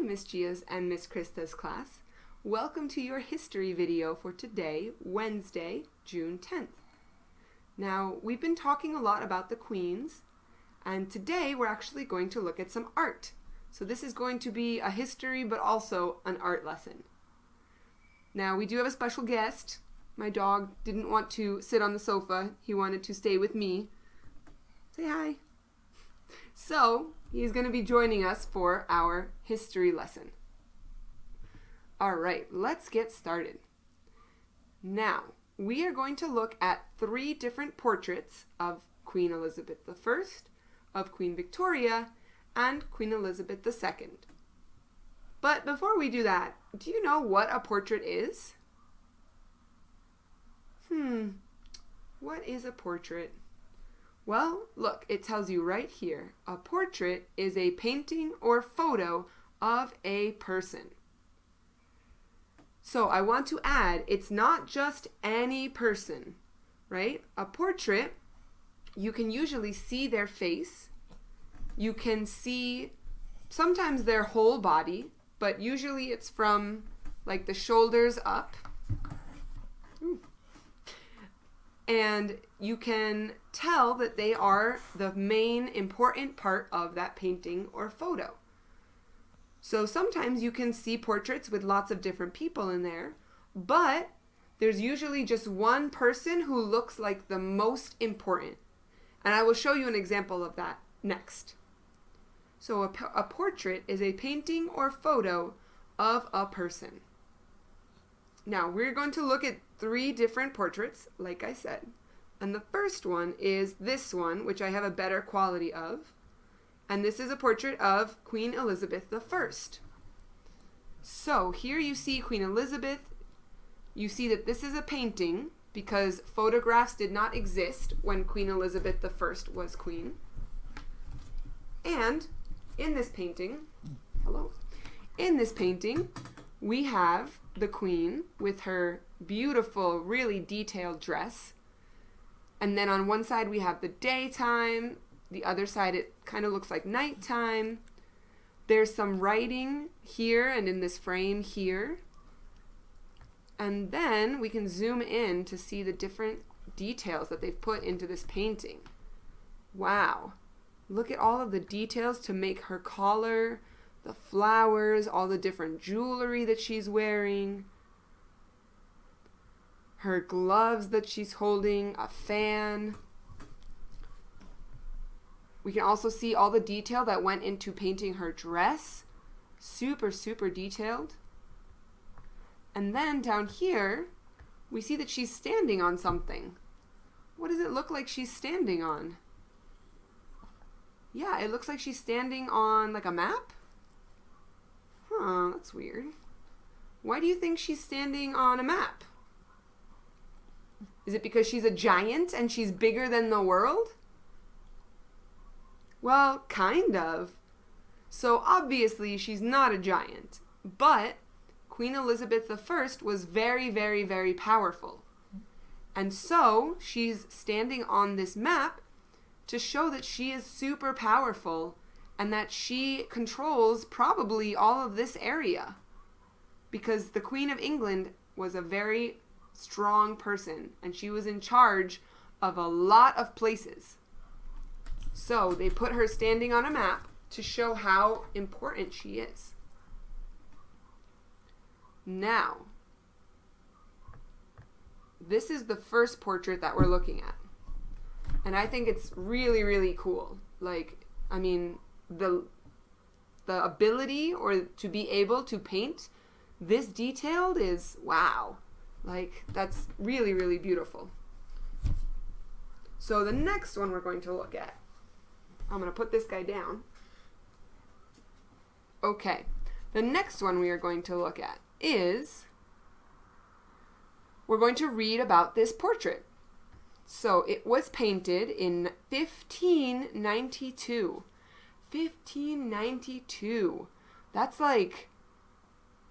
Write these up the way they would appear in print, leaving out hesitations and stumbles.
Miss Gia's and Miss Krista's class. Welcome to your history video for today, Wednesday, June 10th. Now, we've been talking a lot about the queens, and today we're actually going to look at some art. So this is going to be a history but also an art lesson. Now, we do have a special guest. My dog didn't want to sit on the sofa. He wanted to stay with me. Say hi. So, he's going to be joining us for our history lesson. All right, let's get started. Now, we are going to look at 3 different portraits of Queen Elizabeth I, of Queen Victoria, and Queen Elizabeth II. But before we do that, do you know what a portrait is? What is a portrait? Well, look, it tells you right here. A portrait is a painting or photo of a person. So I want to add, it's not just any person, right? A portrait, you can usually see their face. You can see sometimes their whole body, but usually it's from like the shoulders up. And you can tell that they are the main important part of that painting or photo. So sometimes you can see portraits with lots of different people in there, but there's usually just one person who looks like the most important. And I will show you an example of that next. So a portrait is a painting or photo of a person. Now we're going to look at 3 different portraits, like I said. And the first one is this one, which I have a better quality of. And this is a portrait of Queen Elizabeth I. So here you see Queen Elizabeth. You see that this is a painting because photographs did not exist when Queen Elizabeth I was queen. And in this painting, we have the queen with her beautiful, really detailed dress. And then on one side we have the daytime. The other side it kind of looks like nighttime. There's some writing here and in this frame here. And then we can zoom in to see the different details that they've put into this painting. Wow. Look at all of the details to make her collar, the flowers, all the different jewelry that she's wearing, her gloves that she's holding, a fan. We can also see all the detail that went into painting her dress. Super, super detailed. And then down here, we see that she's standing on something. What does it look like she's standing on? Yeah, it looks like she's standing on like a map. That's weird. Why do you think she's standing on a map? Is it because she's a giant and she's bigger than the world? Well, kind of. So obviously she's not a giant, but Queen Elizabeth I was very, very, very powerful. And so she's standing on this map to show that she is super powerful and that she controls probably all of this area. Because the Queen of England was a very strong person and she was in charge of a lot of places. So they put her standing on a map to show how important she is. Now, this is the first portrait that we're looking at. And I think it's really, really cool. Like, I mean, the ability or to be able to paint this detailed is wow. Like, that's really, really beautiful. So the next one we're going to look at, I'm going to put this guy down. Okay, the next one we are going to look at is, we're going to read about this portrait. So it was painted in 1592. 1592. That's like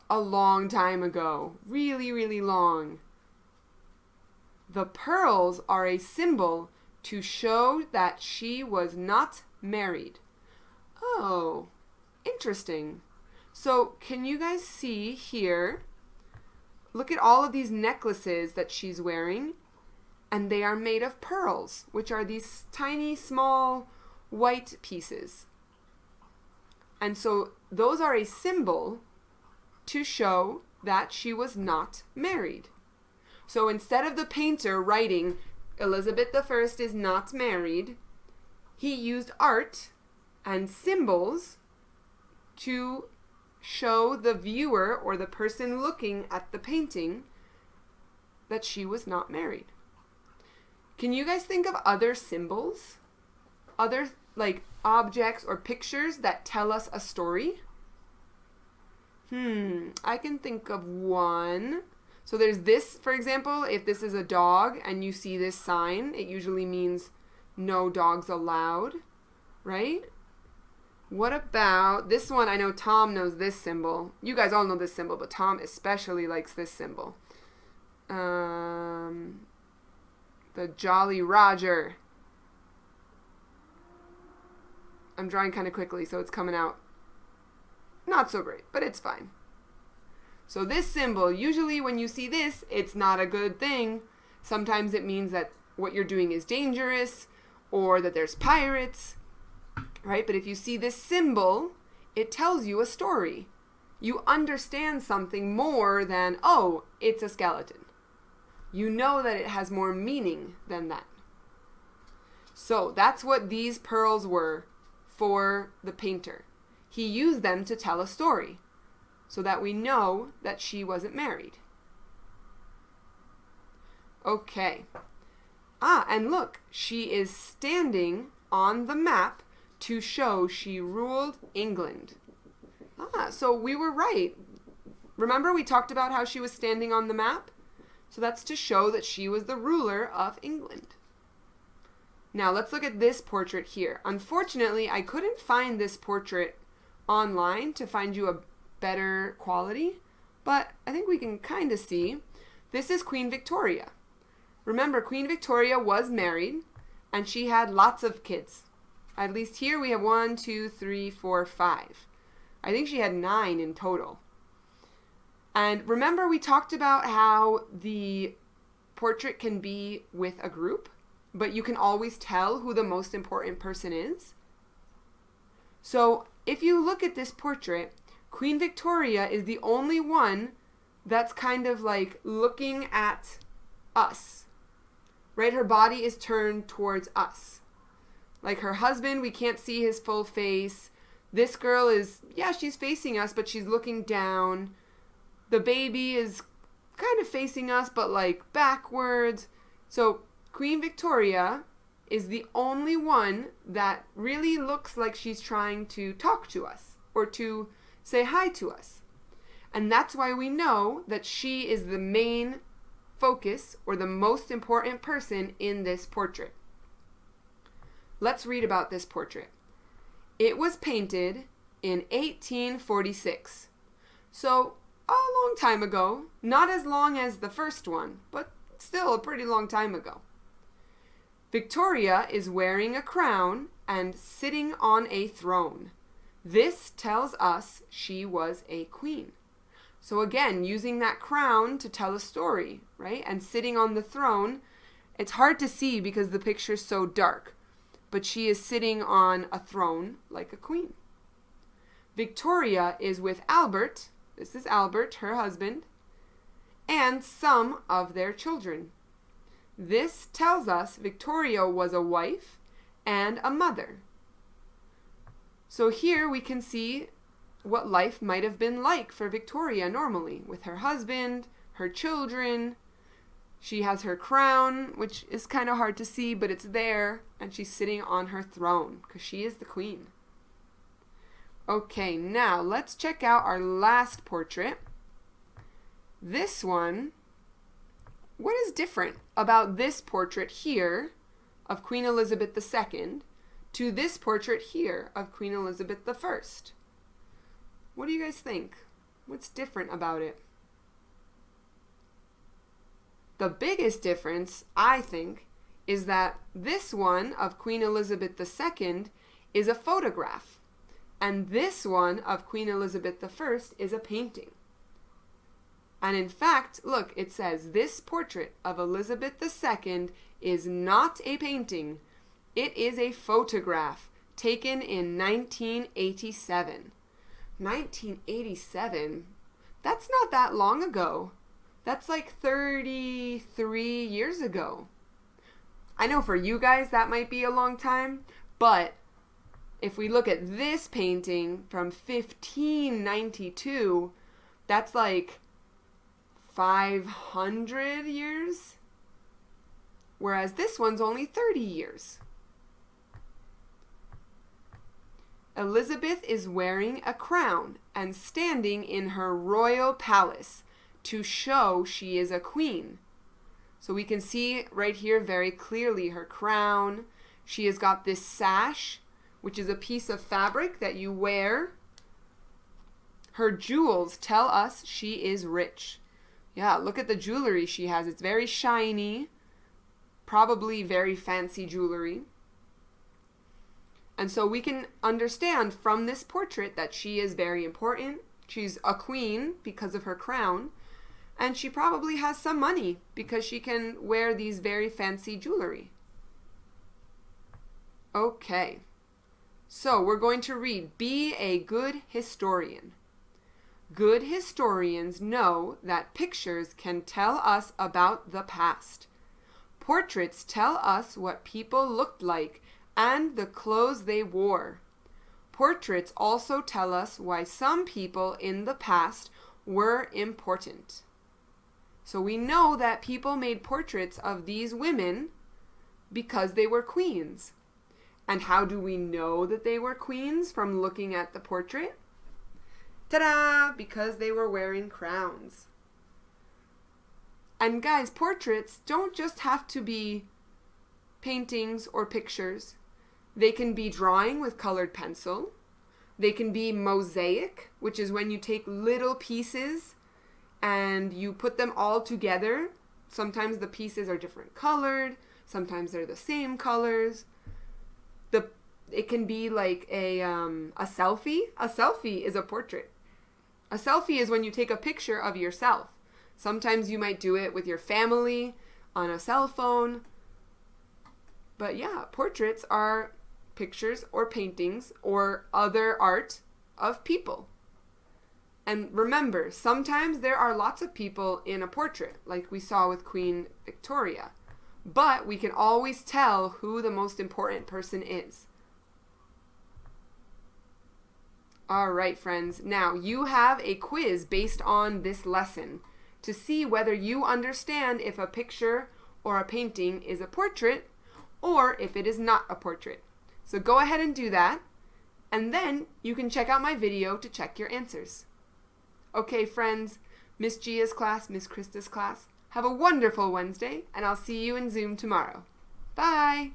a long time ago. Really, really long. The pearls are a symbol to show that she was not married. Oh, interesting. So can you guys see here? Look at all of these necklaces that she's wearing, and they are made of pearls, which are these tiny, small, white pieces. And so those are a symbol to show that she was not married. So instead of the painter writing, Elizabeth I is not married, he used art and symbols to show the viewer or the person looking at the painting that she was not married. Can you guys think of other symbols? Other like objects or pictures that tell us a story? I can think of one. So there's this, for example, if this is a dog and you see this sign, it usually means no dogs allowed, right? What about this one? I know Tom knows this symbol. You guys all know this symbol, but Tom especially likes this symbol. The Jolly Roger. I'm drawing kind of quickly, so it's coming out not so great, but it's fine. So this symbol, usually when you see this, it's not a good thing. Sometimes it means that what you're doing is dangerous or that there's pirates, right? But if you see this symbol, it tells you a story. You understand something more than, oh, it's a skeleton. You know that it has more meaning than that. So that's what these pearls were for the painter. He used them to tell a story so that we know that she wasn't married. Okay. And look, she is standing on the map to show she ruled England. So we were right. Remember we talked about how she was standing on the map? So that's to show that she was the ruler of England. Now let's look at this portrait here. Unfortunately, I couldn't find this portrait online to find you a better quality, but I think we can kind of see. This is Queen Victoria. Remember, Queen Victoria was married and she had lots of kids. At least here we have 1, 2, 3, 4, 5. I think she had 9 in total. And remember we talked about how the portrait can be with a group, but you can always tell who the most important person is. So if you look at this portrait, Queen Victoria is the only one that's kind of like looking at us, right? Her body is turned towards us. Like her husband, we can't see his full face. This girl is, she's facing us, but she's looking down. The baby is kind of facing us, but like backwards. So Queen Victoria is the only one that really looks like she's trying to talk to us or to say hi to us. And that's why we know that she is the main focus or the most important person in this portrait. Let's read about this portrait. It was painted in 1846. So a long time ago, not as long as the first one, but still a pretty long time ago. Victoria is wearing a crown and sitting on a throne. This tells us she was a queen. So again, using that crown to tell a story, right? And sitting on the throne, it's hard to see because the picture's so dark, but she is sitting on a throne like a queen. Victoria is with Albert, this is Albert, her husband, and some of their children. This tells us Victoria was a wife and a mother. So here we can see what life might have been like for Victoria normally, with her husband, her children. She has her crown, which is kind of hard to see, but it's there, and she's sitting on her throne because she is the queen. Okay, now let's check out our last portrait. This one, what is different about this portrait here of Queen Elizabeth II to this portrait here of Queen Elizabeth I? What do you guys think? What's different about it? The biggest difference, I think, is that this one of Queen Elizabeth II is a photograph. And this one of Queen Elizabeth I is a painting. And in fact, look, it says this portrait of Elizabeth II is not a painting. It is a photograph taken in 1987. 1987? That's not that long ago. That's like 33 years ago. I know for you guys that might be a long time, but if we look at this painting from 1592, that's like 500 years, whereas this one's only 30 years. Elizabeth is wearing a crown and standing in her royal palace to show she is a queen. So we can see right here very clearly her crown. She has got this sash, which is a piece of fabric that you wear. Her jewels tell us she is rich. Yeah, look at the jewelry she has. It's very shiny, probably very fancy jewelry. And so we can understand from this portrait that she is very important. She's a queen because of her crown. And she probably has some money because she can wear these very fancy jewelry. Okay. So we're going to read, be a good historian. Good historians know that pictures can tell us about the past. Portraits tell us what people looked like and the clothes they wore. Portraits also tell us why some people in the past were important. So we know that people made portraits of these women because they were queens. And how do we know that they were queens from looking at the portrait? Ta-da! Because they were wearing crowns. And guys, portraits don't just have to be paintings or pictures. They can be drawing with colored pencil. They can be mosaic, which is when you take little pieces and you put them all together. Sometimes the pieces are different colored. Sometimes they're the same colors. It can be like a selfie. A selfie is a portrait. A selfie is when you take a picture of yourself. Sometimes you might do it with your family on a cell phone. But yeah, portraits are pictures or paintings or other art of people. And remember, sometimes there are lots of people in a portrait, like we saw with Queen Victoria. But we can always tell who the most important person is. All right, friends. Now, you have a quiz based on this lesson to see whether you understand if a picture or a painting is a portrait or if it is not a portrait. So go ahead and do that, and then you can check out my video to check your answers. Okay, friends, Miss Gia's class, Miss Krista's class, have a wonderful Wednesday, and I'll see you in Zoom tomorrow. Bye!